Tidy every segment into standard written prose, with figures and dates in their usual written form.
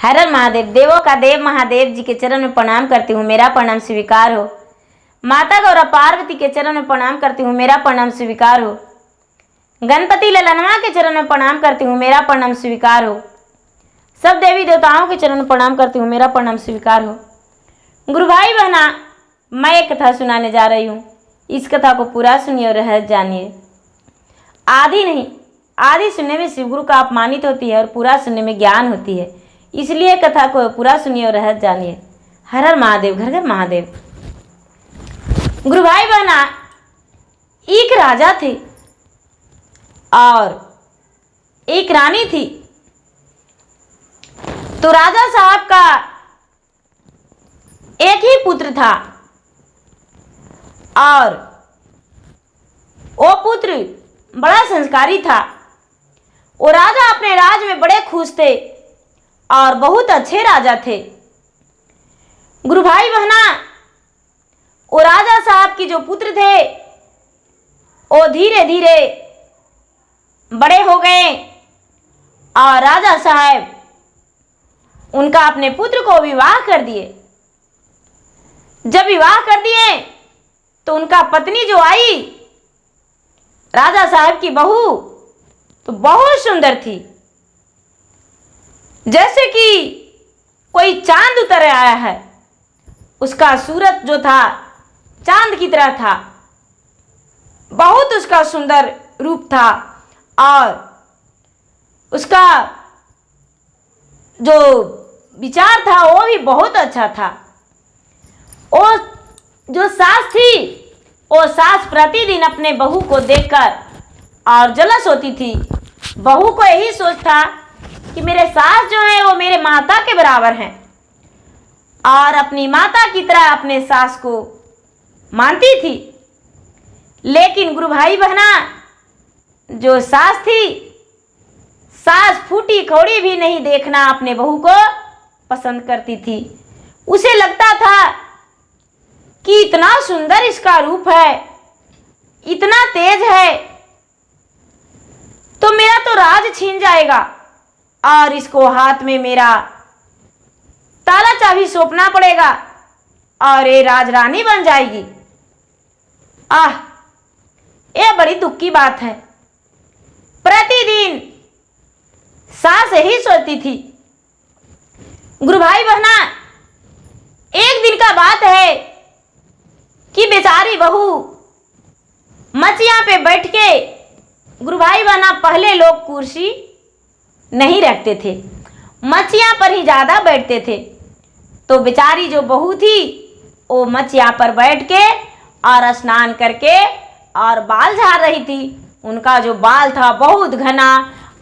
हर हर महादेव। देवों का देव महादेव जी के चरण में प्रणाम करती हूँ, मेरा प्रणाम स्वीकार हो। माता गौरा पार्वती के चरण में प्रणाम करती हूँ, मेरा प्रणाम स्वीकार हो। गणपति ललनवा के चरण में प्रणाम करती हूँ, मेरा प्रणाम स्वीकार हो। सब देवी देवताओं के चरण में प्रणाम करती हूँ, मेरा प्रणाम स्वीकार हो। गुरु भाई बहना, मैं एक कथा सुनाने जा रही हूँ। इस कथा को पूरा सुनिए और रहस्य जानिए। आधी नहीं, आधी सुनने में शिवगुरु का अपमानित होती है और पूरा सुनने में ज्ञान होती है। इसलिए कथा को पूरा सुनिए और रहस्य जानिए। हर हर महादेव, घर घर महादेव। गुरु भाई बहना, एक राजा थे और एक रानी थी। तो राजा साहब का एक ही पुत्र था और वो पुत्र बड़ा संस्कारी था। वो राजा अपने राज में बड़े खुश थे और बहुत अच्छे राजा थे। गुरु भाई बहना, वो राजा साहब की जो पुत्र थे वो धीरे धीरे बड़े हो गए और राजा साहब उनका अपने पुत्र को विवाह कर दिए। जब विवाह कर दिए तो उनका पत्नी जो आई, राजा साहब की बहू, तो बहुत सुंदर थी, जैसे कि कोई चांद उतर आया है। उसका सूरत जो था चांद की तरह था, बहुत उसका सुंदर रूप था और उसका जो विचार था वो भी बहुत अच्छा था। वो जो सास थी, वो सास प्रतिदिन अपने बहू को देखकर और जलस होती थी। बहू को यही सोच था कि मेरे सास जो है वो मेरे माता के बराबर हैं और अपनी माता की तरह अपने सास को मानती थी। लेकिन गुरु भाई बहना, जो सास थी, सास फूटी कौड़ी भी नहीं देखना अपने बहू को पसंद करती थी। उसे लगता था कि इतना सुंदर इसका रूप है, इतना तेज है, तो मेरा तो राज छीन जाएगा और इसको हाथ में मेरा ताला चाबी सौंपना पड़ेगा और ये राजरानी बन जाएगी। ये बड़ी दुख की बात है। प्रतिदिन सास यही सोचती थी। गुरु भाई बहना, एक दिन का बात है कि बेचारी बहू मचिया पे बैठ के, गुरु भाई बहना पहले लोग कुर्सी नहीं रखते थे, मचिया पर ही ज़्यादा बैठते थे। तो बेचारी जो बहू थी वो मचिया पर बैठ के और स्नान करके और बाल झाड़ रही थी। उनका जो बाल था बहुत घना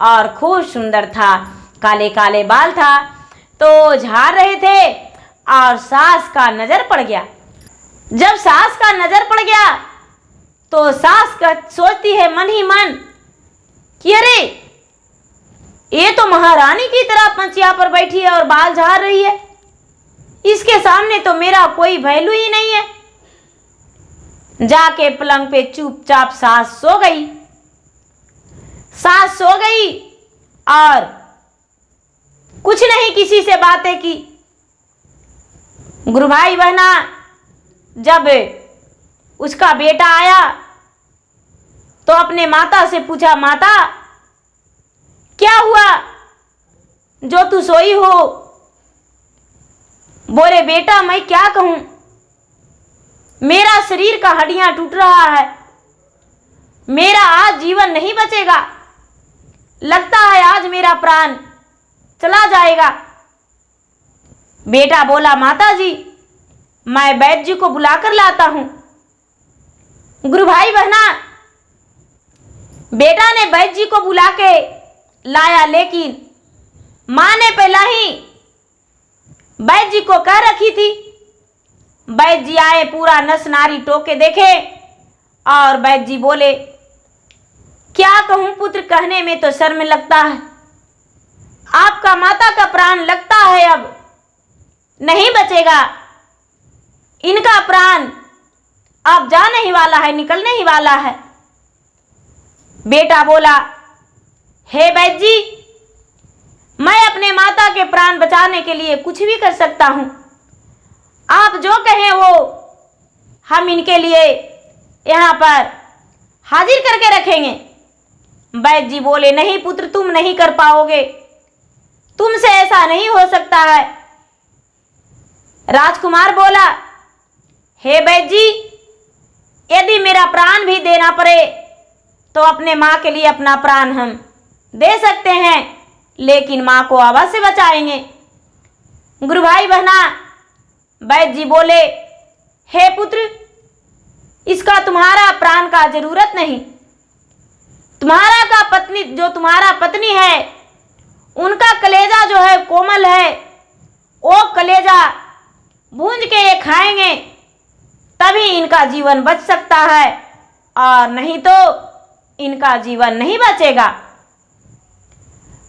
और खूब सुंदर था, काले काले बाल था। तो झाड़ रहे थे और सास का नज़र पड़ गया। जब सास का नज़र पड़ गया तो सास का सोचती है मन ही मन कि अरे, ये तो महारानी की तरह पंचिया पर बैठी है और बाल झाड़ रही है, इसके सामने तो मेरा कोई वैल्यू ही नहीं है। जाके पलंग पे चुपचाप सास सो गई। सास सो गई और कुछ नहीं किसी से बातें की। गुरु भाई बहना, जब उसका बेटा आया तो अपने माता से पूछा, माता क्या हुआ जो तू सोई हो? बोले, बेटा मैं क्या कहूं, मेरा शरीर का हड्डियां टूट रहा है, मेरा आज जीवन नहीं बचेगा, लगता है आज मेरा प्राण चला जाएगा। बेटा बोला, माता जी मैं वैद्य जी को बुलाकर लाता हूं। गुरु भाई बहना, बेटा ने वैद्य जी को बुला के लाया, लेकिन मां ने पहला ही वैद्य जी को कह रखी थी। वैद्य जी आए, पूरा नस नारी टोके देखे और वैद्य जी बोले, क्या कहूं पुत्र, कहने में तो शर्म लगता है, आपका माता का प्राण लगता है अब नहीं बचेगा, इनका प्राण अब जाने ही वाला है, निकलने ही वाला है। बेटा बोला, हे वैद्य जी मैं अपने माता के प्राण बचाने के लिए कुछ भी कर सकता हूं। आप जो कहें वो हम इनके लिए यहाँ पर हाजिर करके रखेंगे। वैद्य जी बोले, नहीं पुत्र, तुम नहीं कर पाओगे, तुमसे ऐसा नहीं हो सकता है। राजकुमार बोला, हे वैद्य जी, यदि मेरा प्राण भी देना पड़े तो अपने माँ के लिए अपना प्राण हम दे सकते हैं, लेकिन माँ को अवश्य बचाएंगे। गुरु भाई बहना, वैद्य जी बोले, हे पुत्र, इसका तुम्हारा प्राण का जरूरत नहीं। तुम्हारा पत्नी है, उनका कलेजा जो है कोमल है, वो कलेजा भूंज के ये खाएंगे तभी इनका जीवन बच सकता है, और नहीं तो इनका जीवन नहीं बचेगा।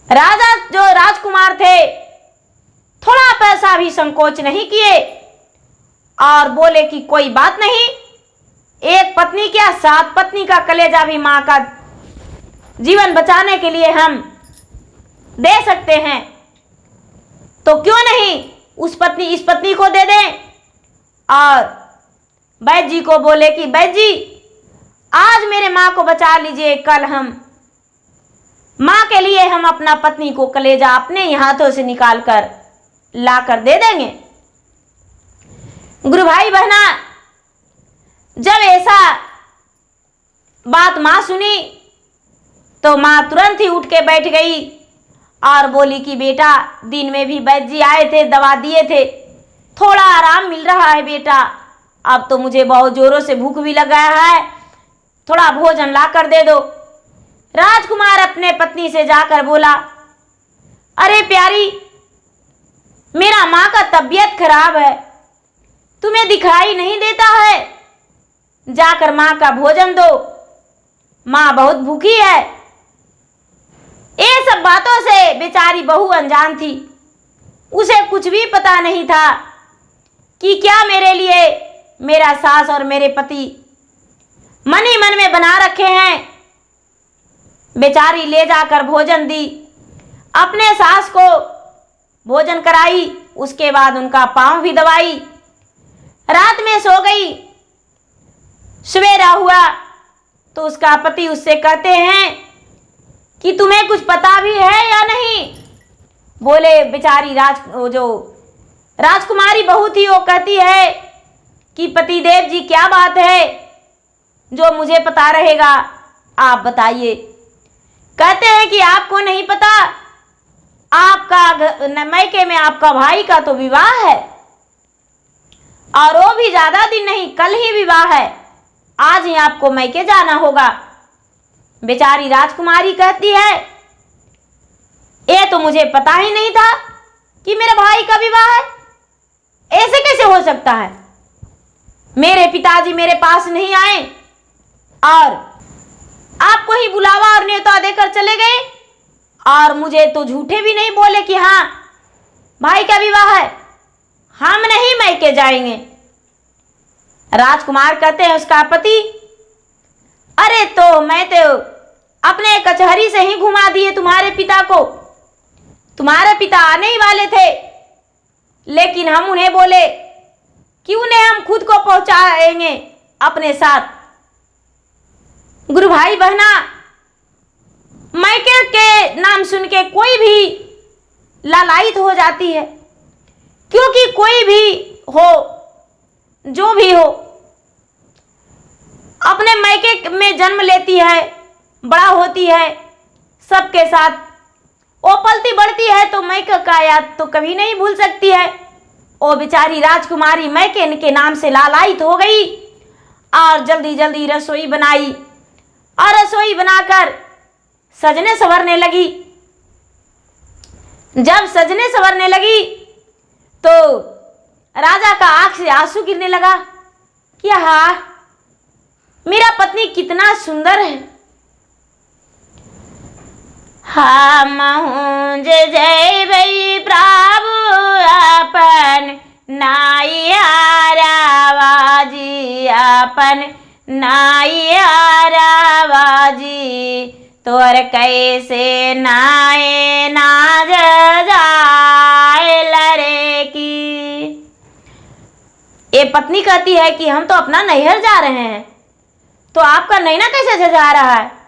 राजा जो राजकुमार थे थोड़ा पैसा भी संकोच नहीं किए और बोले कि कोई बात नहीं, एक पत्नी क्या 7 पत्नी का कलेजा भी मां का जीवन बचाने के लिए हम दे सकते हैं, तो क्यों नहीं इस पत्नी को दे दें। और वैद्य जी को बोले कि वैद्य जी, आज मेरे माँ को बचा लीजिए, कल हम माँ के लिए हम अपना पत्नी को कलेजा अपने ही हाथों से निकाल कर ला कर दे देंगे। गुरु भाई बहना, जब ऐसा बात माँ सुनी तो माँ तुरंत ही उठ के बैठ गई और बोली कि बेटा, दिन में भी वैद्य जी आए थे, दवा दिए थे, थोड़ा आराम मिल रहा है बेटा, अब तो मुझे बहुत जोरों से भूख भी लगा है, थोड़ा भोजन ला कर दे दो। राजकुमार अपने पत्नी से जाकर बोला, अरे प्यारी, मेरा माँ का तबीयत खराब है, तुम्हें दिखाई नहीं देता है, जाकर माँ का भोजन दो, माँ बहुत भूखी है। ये सब बातों से बेचारी बहू अनजान थी, उसे कुछ भी पता नहीं था कि क्या मेरे लिए मेरा सास और मेरे पति मन ही मन में बना रखे हैं। बेचारी ले जाकर भोजन दी, अपने सास को भोजन कराई, उसके बाद उनका पांव भी दबाई, रात में सो गई। सवेरा हुआ तो उसका पति उससे कहते हैं कि तुम्हें कुछ पता भी है या नहीं। बोले बेचारी जो राजकुमारी बहू थी, वो कहती है कि पतिदेव जी, क्या बात है जो मुझे पता रहेगा, आप बताइए। कहते हैं कि आपको नहीं पता, आपका मैके में आपका भाई का तो विवाह है, और वो भी ज्यादा दिन नहीं, कल ही विवाह है, आज ही आपको मैके जाना होगा। बेचारी राजकुमारी कहती है, ये तो मुझे पता ही नहीं था कि मेरे भाई का विवाह है, ऐसे कैसे हो सकता है। मेरे पिताजी मेरे पास नहीं आए और आपको ही बुलावा और न्योता देकर चले गए, और मुझे तो झूठे भी नहीं बोले कि हाँ भाई का विवाह है, हम नहीं मैके जाएंगे। राजकुमार कहते हैं उसका पति, अरे तो मैं तो अपने कचहरी से ही घुमा दिए तुम्हारे पिता को, तुम्हारे पिता आने ही वाले थे, लेकिन हम उन्हें बोले कि उन्हें हम खुद को पहुंचाएंगे अपने साथ। गुरु भाई बहना, मैके के नाम सुन के कोई भी लालायित हो जाती है, क्योंकि कोई भी हो, जो भी हो, अपने मैके में जन्म लेती है, बड़ा होती है, सबके साथ वो पलती बढ़ती है, तो मैके का याद तो कभी नहीं भूल सकती है। वो बेचारी राजकुमारी मैके के नाम से लालायित हो गई और जल्दी जल्दी रसोई बनाई, और रसोई बनाकर सजने संवरने लगी। जब सजने संवरने लगी तो राजा का आंख से आंसू गिरने लगा कि हाँ, मेरा पत्नी कितना सुंदर है। हम जय भई प्रभु अपन नाइया रावाजी, अपन नाइया रावाजी, तोर कैसे नाए नाज पत्नी कहती है कि हम तो अपना नैहर जा रहे हैं, तो आपका नैना कैसे जा रहा है?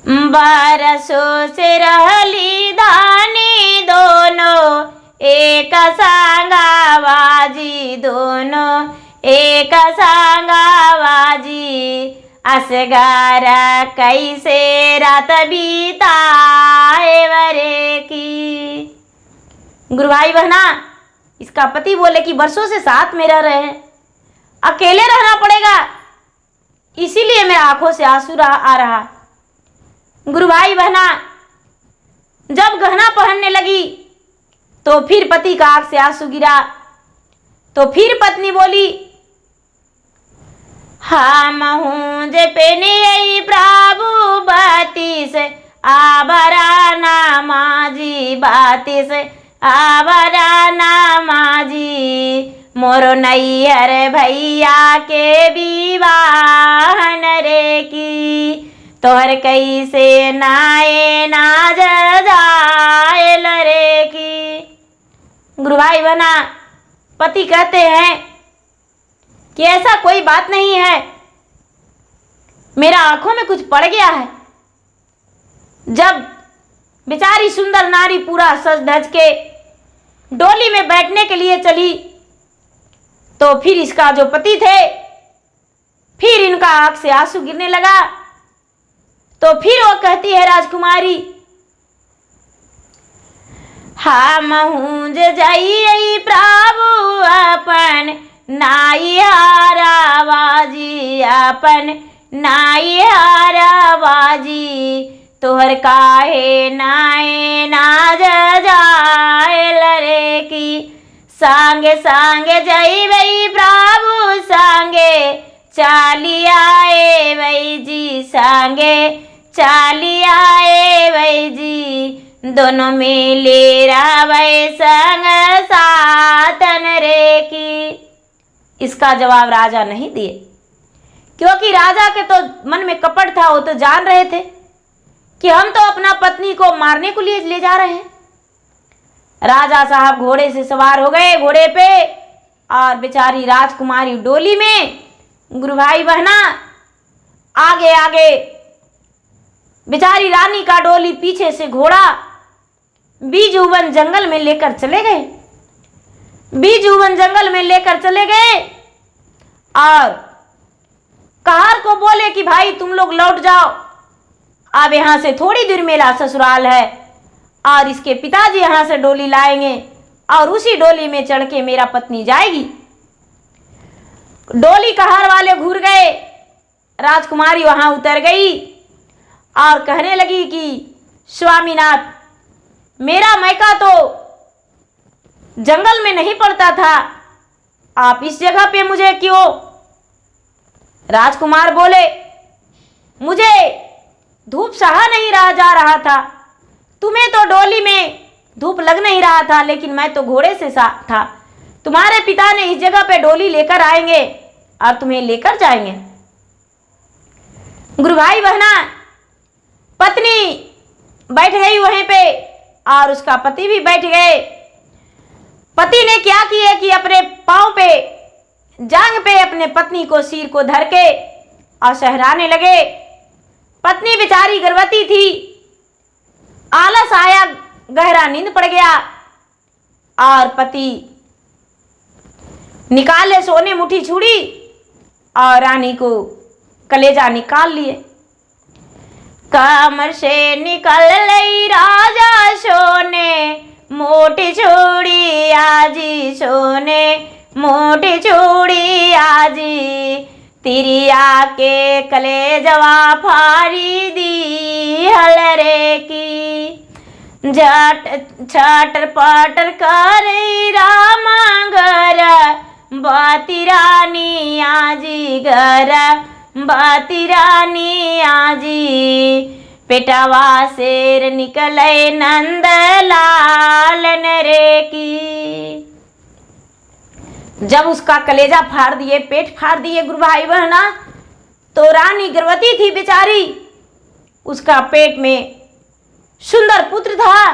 बरसों से रहली धानी दोनों एक संगवाजी, दोनों एक संगवाजी, असगर कैसे रात बीताए वरे की। गुरु भाई बहना, इसका पति बोले कि बरसों से साथ में रह रहे हैं, अकेले रहना पड़ेगा, इसीलिए मेरे आंखों से आंसू आ रहा। गुरु भाई बहना, जब गहना पहनने लगी तो फिर पति का आंख से आंसू गिरा। तो फिर पत्नी बोली, हम हूँ जे पेने प्रभु बत्तीस आभरण माजी, बत्तीस आभरण माजी, मोरो नैहर भैया के विवाहन रे की, तोहर कैसे नाए नाज जायल रे की। गुरु भाई बहना, पति कहते हैं कि ऐसा कोई बात नहीं है, मेरा आंखों में कुछ पड़ गया है। जब बेचारी सुंदर नारी पूरा सज धज के डोली में बैठने के लिए चली, तो फिर इसका जो पति थे, फिर इनका आंख से आंसू गिरने लगा। तो फिर वो कहती है राजकुमारी, हम हूँ जे जाइए प्रभु अपन नाई बाजी, अपन नाई बाजी, तोहर काहे नाए नाज जायल रे की, संगे संगे जइबई प्रभु संगे चाली आए वै जी, संगे चाली आए वै जी, दोनों मिले रहबै संग सातन रे की। इसका जवाब राजा नहीं दिए, क्योंकि राजा के तो मन में कपट था। वो तो जान रहे थे कि हम तो अपना पत्नी को मारने को लिए ले जा रहे हैं। राजा साहब घोड़े से सवार हो गए, घोड़े पे, और बेचारी राजकुमारी डोली में। गुरु भाई बहना, आगे आगे बेचारी रानी का डोली, पीछे से घोड़ा बीजूवन जंगल में लेकर चले गए। बीजूवन जंगल में लेकर चले गए और कहार को बोले कि भाई तुम लोग लौट जाओ, अब यहाँ से थोड़ी दूर मेरा ससुराल है और इसके पिताजी यहाँ से डोली लाएंगे और उसी डोली में चढ़ के मेरा पत्नी जाएगी। डोली कहार वाले घूर गए, राजकुमारी वहां उतर गई और कहने लगी कि स्वामीनाथ, मेरा मैका तो जंगल में नहीं पड़ता था, आप इस जगह पे मुझे क्यों? राजकुमार बोले, मुझे धूप सहा नहीं रहा जा रहा था, तुम्हें तो डोली में धूप लग नहीं रहा था, लेकिन मैं तो घोड़े से था। तुम्हारे पिता ने इस जगह पे डोली लेकर आएंगे और तुम्हें लेकर जाएंगे। गुरु भाई बहना, पत्नी बैठ गई वहीं पे और उसका पति भी बैठ गए। पति ने क्या किया कि अपने पांव पे, जांग पे अपने पत्नी को, सिर को धर के और सहराने लगे। पत्नी बेचारी गर्भवती थी, आलस आया, गहरा नींद पड़ गया और पति निकाले सोने मुट्ठी छुड़ी और रानी को कलेजा निकाल लिए। कमर से निकल लई राजा सोने मोटी चूड़ी आजी, सोने मोटी चूड़ी आजी, तिरिया के कलेजवा फाड़ी दी हलरे की। झट छटर पटर कर रामा घर बाती रानी आजी, घर बाती रानी आजी, पेटवा शेर निकले नंद लाल रे की। जब उसका कलेजा फाड़ दिए, पेट फाड़ दिए गुरु भाई बहना, तो रानी गर्भवती थी बेचारी, उसका पेट में सुंदर पुत्र था,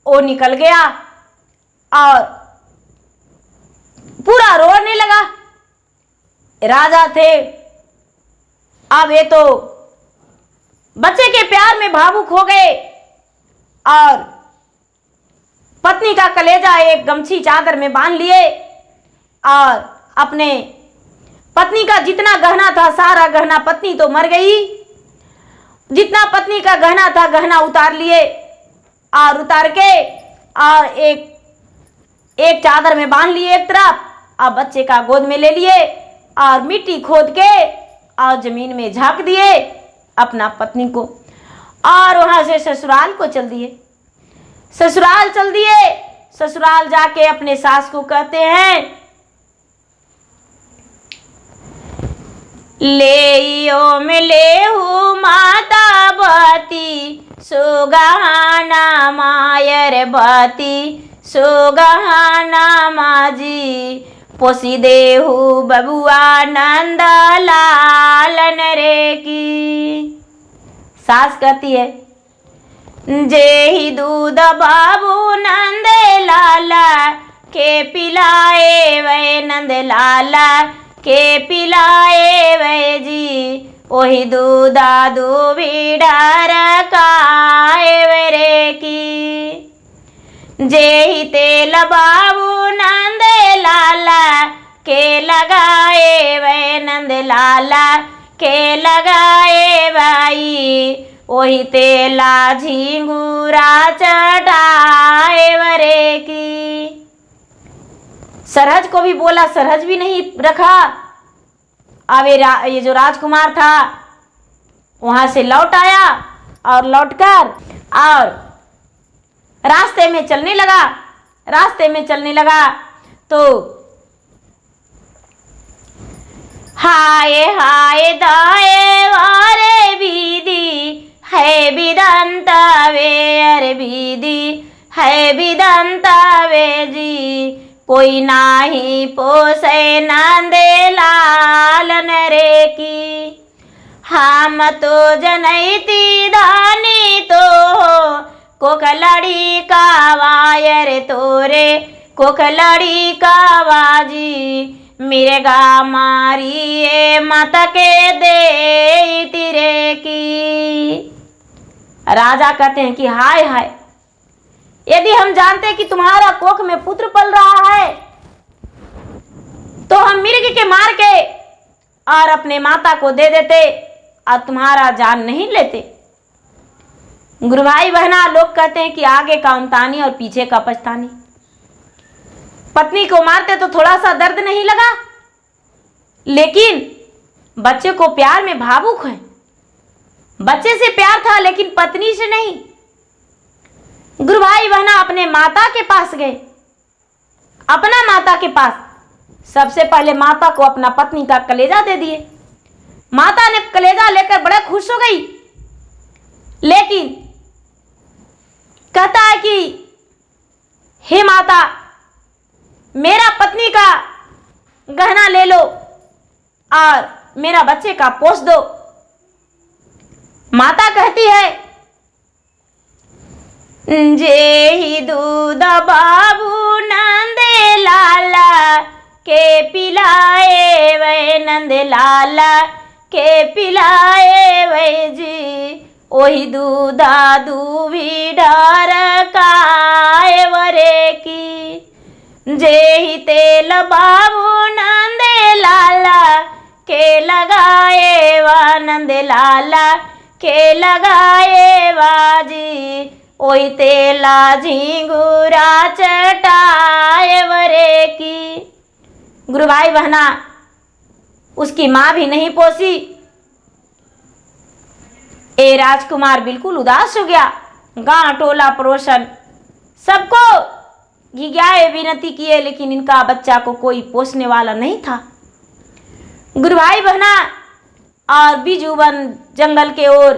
वो निकल गया और पूरा रोने लगा। राजा थे, अब ये तो बच्चे के प्यार में भावुक हो गए और पत्नी का कलेजा एक गमछी चादर में बांध लिए और अपने पत्नी का जितना गहना था सारा गहना, पत्नी तो मर गई, जितना पत्नी का गहना था गहना उतार लिए और उतार के और एक चादर में बांध लिए एक तरफ, और बच्चे का गोद में ले लिए और मिट्टी खोद के और जमीन में झाँक दिए अपना पत्नी को, और वहां से ससुराल को चल दिए। ससुराल चल दिए। ससुराल जाके अपने सास को कहते हैं, ले में ले हूँ माता बती सुगहाना मायर बती सुगहाना माजी पोसी देहू बबुआ नंद लालन रे की। सास कहती है, जे ही दूध बाबू नंद लाला के पिलाए वे नंद लाला के पिलाए वे जी, वही दूधा दूभी डार काए रे की। जे ही तेल बाबू नंद लाला के लगाए वे नंद लाला के लगाए भाई, वही तेला झिंगुरा चढ़ाए वरे की। सरहज को भी बोला, सरहज भी नहीं रखा। अब ये जो राजकुमार था वहां से लौट आया और लौटकर और रास्ते में चलने लगा। रास्ते में चलने लगा तो हाय हाय दाए वारे बीदी है बिदंता वे, अरे बीदी है बिदंता वे जी, कोई नाही पोसे नंदे लालन रे की। हम तो जनैती दानी तो कोखलड़ी का वायर तोरे कोखलड़ी का वाजी, मिर्गा मारिए मत के दे तिरे की। राजा कहते हैं कि हाय हाय, यदि हम जानते कि तुम्हारा कोख में पुत्र पल रहा है तो हम मिर्ग के मार के और अपने माता को दे देते और तुम्हारा जान नहीं लेते। गुरु भाई बहना, लोग कहते हैं कि आगे का उमतानी और पीछे का पछतानी। पत्नी को मारते तो थोड़ा सा दर्द नहीं लगा, लेकिन बच्चे को प्यार में भावुक है। बच्चे से प्यार था लेकिन पत्नी से नहीं। गुरु भाई बहना अपने माता के पास गए, अपना माता के पास। सबसे पहले माता को अपना पत्नी का कलेजा दे दिए। माता ने कलेजा लेकर बड़ा खुश हो गई, लेकिन कहता है कि हे माता, मेरा पत्नी का गहना ले लो और मेरा बच्चे का पोष दो। माता कहती है, जे ही दूध बाबू नंदे लाला के पिलाए वे नंद लाला के पिलाए वे जी, वही दूधा दूभी डार काए वरे की। जे ही तेल बाबू नंदे लाला के लगाए वा नंद लाला के लगाए बाजी, वही तेला झिंगुरा चटाए वरे की। गुरु भाई बहना, उसकी मां भी नहीं पोसी। ए राजकुमार बिल्कुल उदास हो गया। गांव टोला पड़ोसन सबको घिघाए विनती किए, लेकिन इनका बच्चा को कोई पोसने वाला नहीं था। गुरु भाई बहना और बिजुवन जंगल के ओर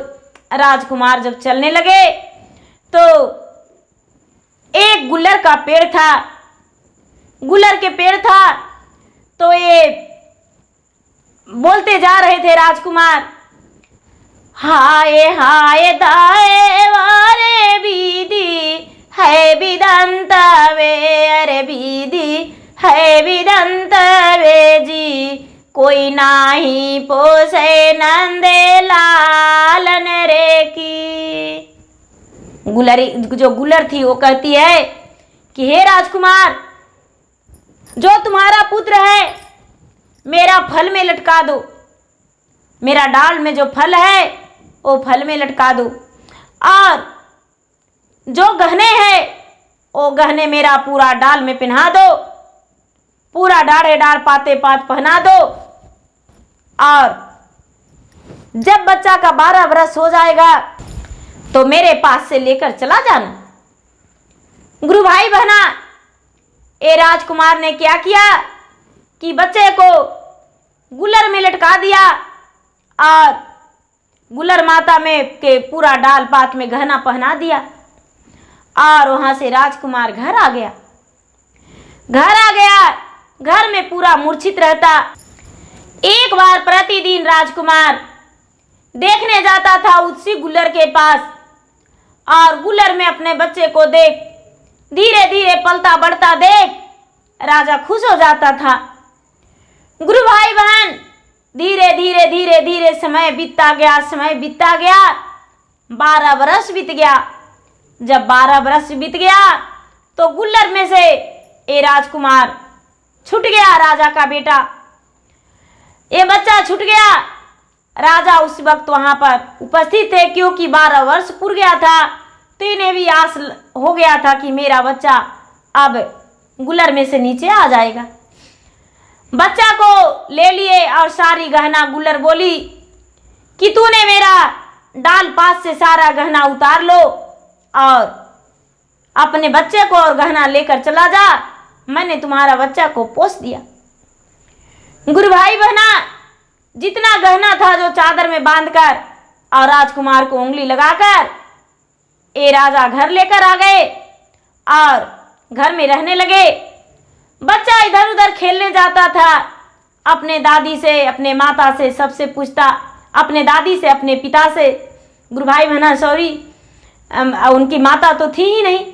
राजकुमार जब चलने लगे तो एक गुल्लर का पेड़ था। गुल्लर के पेड़ था तो ये बोलते जा रहे थे राजकुमार, हाय हाय दाए वारे बीदी है बिदंता वे, अरे बीदी है बिदंत बेजी, कोई नाही पोसे नंदे लालन रे की। गुलरी जो गुलर थी वो कहती है कि हे राजकुमार, जो तुम्हारा पुत्र है मेरा फल में लटका दो, मेरा डाल में जो फल है वो फल में लटका दो, और जो गहने हैं वो गहने मेरा पूरा डाल में पहना दो, पूरा डाढ़े डाढ़ पाते पात पहना दो, और जब बच्चा का 12 वर्ष हो जाएगा तो मेरे पास से लेकर चला जाना। गुरु भाई बहना, ए राजकुमार ने क्या किया कि बच्चे को गुलर में लटका दिया और गुलर माता में के पूरा डाल पात में गहना पहना दिया, और वहां से राजकुमार घर आ गया। घर में पूरा मूर्छित रहता। एक बार प्रतिदिन राजकुमार देखने जाता था उसी गुलर के पास, और गुलर में अपने बच्चे को देख, धीरे धीरे पलता बढ़ता देख राजा खुश हो जाता था। गुरु भाई बहन, धीरे धीरे समय बीतता गया। 12 वर्ष बीत गया। जब 12 वर्ष बीत गया तो गुल्लर में से ए राजकुमार छूट गया, राजा का बेटा, ये बच्चा छूट गया। राजा उस वक्त वहां पर उपस्थित थे, क्योंकि 12 वर्ष पूर गया था, तो इन्हें भी आस हो गया था कि मेरा बच्चा अब गुल्लर में से नीचे आ जाएगा। बच्चा को ले लिए और सारी गहना गुल्लर बोली कि तूने मेरा डाल पास से सारा गहना उतार लो और अपने बच्चे को और गहना लेकर चला जा, मैंने तुम्हारा बच्चा को पोस दिया। गुरु भाई बहना, जितना गहना था जो चादर में बांधकर और राजकुमार को उंगली लगाकर ए राजा घर लेकर आ गए और घर में रहने लगे। बच्चा इधर उधर खेलने जाता था, अपने दादी से, अपने माता से, सबसे पूछता, अपने दादी से, अपने पिता से, गुरु भाई बहना सॉरी, उनकी माता तो थी ही नहीं,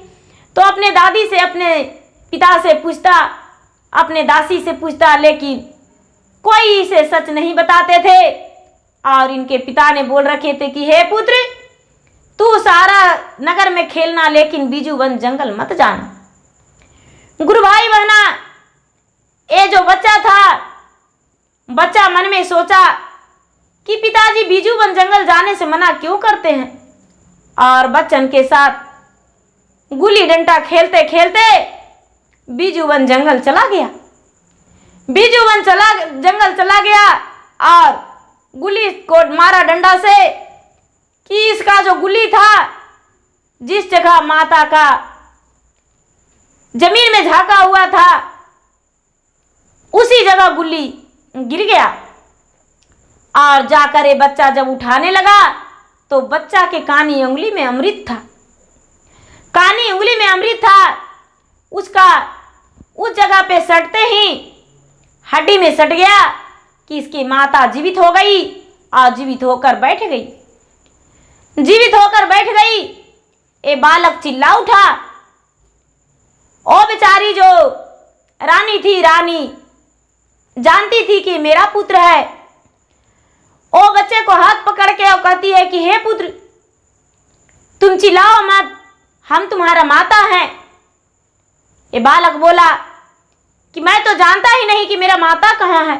तो अपने दादी से, अपने पिता से पूछता, अपने दासी से पूछता, लेकिन कोई इसे सच नहीं बताते थे। और इनके पिता ने बोल रखे थे कि हे पुत्र, तू सारा नगर में खेलना, लेकिन बीजू वन जंगल मत जाना। गुरु भाई बहना, ये जो बच्चा था, बच्चा मन में सोचा कि पिताजी बीजू वन जंगल जाने से मना क्यों करते हैं, और बच्चन के साथ गुल्ली डंडा खेलते खेलते बीजू वन जंगल चला गया। जंगल चला गया और गुल्ली को मारा डंडा से कि इसका जो गुल्ली था, जिस जगह माता का जमीन में झांका हुआ था, उसी जगह गुल्ली गिर गया। और जाकर ये बच्चा जब उठाने लगा तो बच्चा के कानी उंगली में अमृत था। कानी उंगली में अमृत था, उसका उस जगह पे सटते ही हड्डी में सट गया कि इसकी माता जीवित हो गई और जीवित होकर बैठ गई। ये बालक चिल्ला उठा। ओ बेचारी जो रानी थी, रानी जानती थी कि मेरा पुत्र है, ओ बच्चे को हाथ पकड़ के और कहती है कि हे पुत्र, तुम चिल्लाओ मत, हम तुम्हारा माता हैं। ये बालक बोला कि मैं तो जानता ही नहीं कि मेरा माता कहाँ है,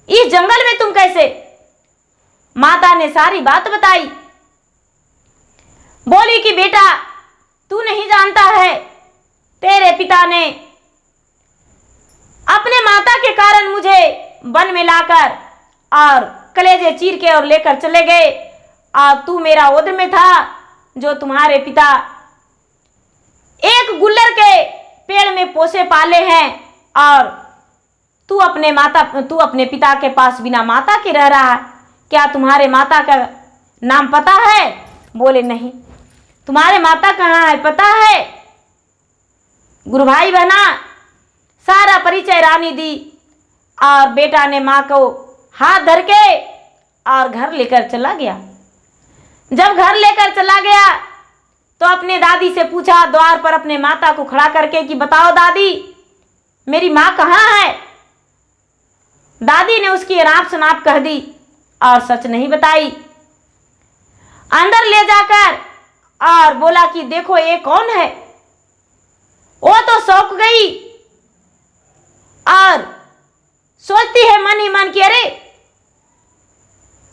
इस जंगल में तुम कैसे? माता ने सारी बात बताई। बोली कि बेटा, तू नहीं जानता है, तेरे पिता ने अपने माता के कारण मुझे वन में लाकर और कलेजे चीर के और लेकर चले गए, और तू मेरा उद्र में था, जो तुम्हारे पिता एक गुल्लर के पेड़ में पोसे पाले हैं, और तू अपने पिता के पास बिना माता के रह रहा है। क्या तुम्हारे माता का नाम पता है? बोले नहीं। तुम्हारे माता कहाँ है पता है? गुरु भाई बहना, सारा परिचय रानी दी, और बेटा ने माँ को हाथ धर के और घर लेकर चला गया। जब घर लेकर चला गया तो अपने दादी से पूछा, द्वार पर अपने माता को खड़ा करके, कि बताओ दादी, मेरी माँ कहाँ है? दादी ने उसकी अनाप शनाप कह दी और सच नहीं बताई। अंदर ले जाकर और बोला कि देखो ये कौन है। वो तो सौंक गई और सोचती है मन ही मन कि अरे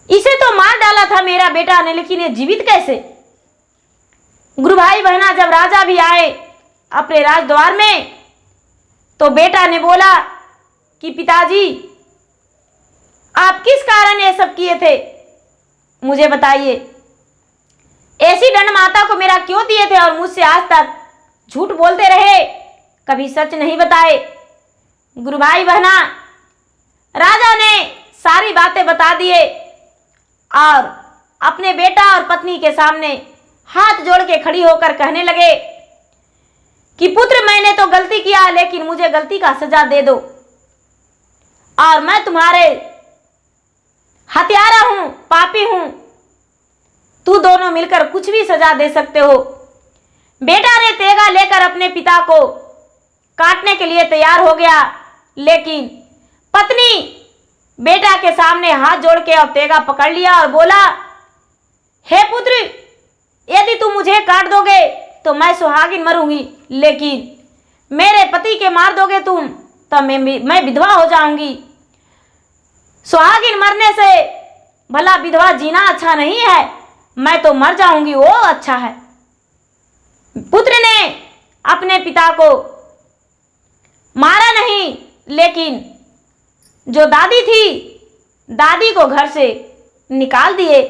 इसे तो मार डाला था मेरा बेटा ने, लेकिन ये जीवित कैसे? गुरु भाई बहना जब राजा भी आए अपने राजद्वार में तो बेटा ने बोला कि पिताजी आप किस कारण ये सब किए थे, मुझे बताइए। ऐसी दंड माता को मेरा क्यों दिए थे और मुझसे आज तक झूठ बोलते रहे, कभी सच नहीं बताए। गुरु भाई बहना राजा ने सारी बातें बता दिए और अपने बेटा और पत्नी के सामने हाथ जोड़ के खड़ी होकर कहने लगे कि पुत्र मैंने तो गलती किया, लेकिन मुझे गलती का सजा दे दो और मैं तुम्हारे हत्यारा हूं, पापी हूं, तू दोनों मिलकर कुछ भी सजा दे सकते हो। बेटा ने तेगा लेकर अपने पिता को काटने के लिए तैयार हो गया, लेकिन पत्नी बेटा के सामने हाथ जोड़ के और तेगा पकड़ लिया और बोला, हे पुत्र, यदि तुम मुझे काट दोगे तो मैं सुहागिन मरूंगी, लेकिन मेरे पति के मार दोगे तुम तो मैं विधवा हो जाऊंगी। सुहागिन मरने से भला विधवा जीना अच्छा नहीं है, मैं तो मर जाऊंगी, वो अच्छा है। पुत्र ने अपने पिता को मारा नहीं, लेकिन जो दादी थी दादी को घर से निकाल दिए।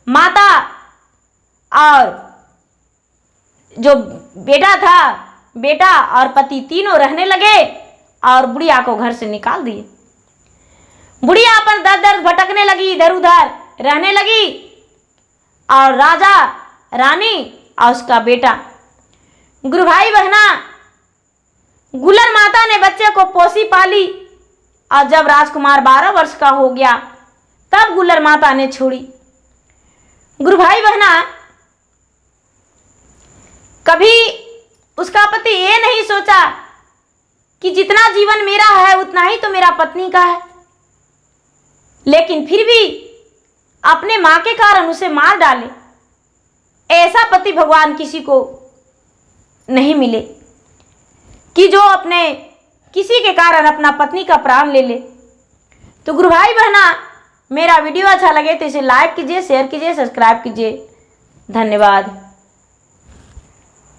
माता और जो बेटा था, बेटा और पति तीनों रहने लगे और बुढ़िया को घर से निकाल दिए। बुढ़िया पर दर दर भटकने लगी, इधर उधर रहने लगी और राजा रानी और उसका बेटा। गुरु भाई बहना गुलर माता ने बच्चे को पोसी पाली और जब राजकुमार 12 वर्ष का हो गया तब गुलर माता ने छोड़ी। गुरु भाई बहना कभी उसका पति ये नहीं सोचा कि जितना जीवन मेरा है उतना ही तो मेरा पत्नी का है, लेकिन फिर भी अपने मां के कारण उसे मार डाले। ऐसा पति भगवान किसी को नहीं मिले कि जो अपने किसी के कारण अपना पत्नी का प्राण ले ले। तो गुरु भाई बहना मेरा वीडियो अच्छा लगे तो इसे लाइक कीजिए, शेयर कीजिए, सब्सक्राइब कीजिए। धन्यवाद।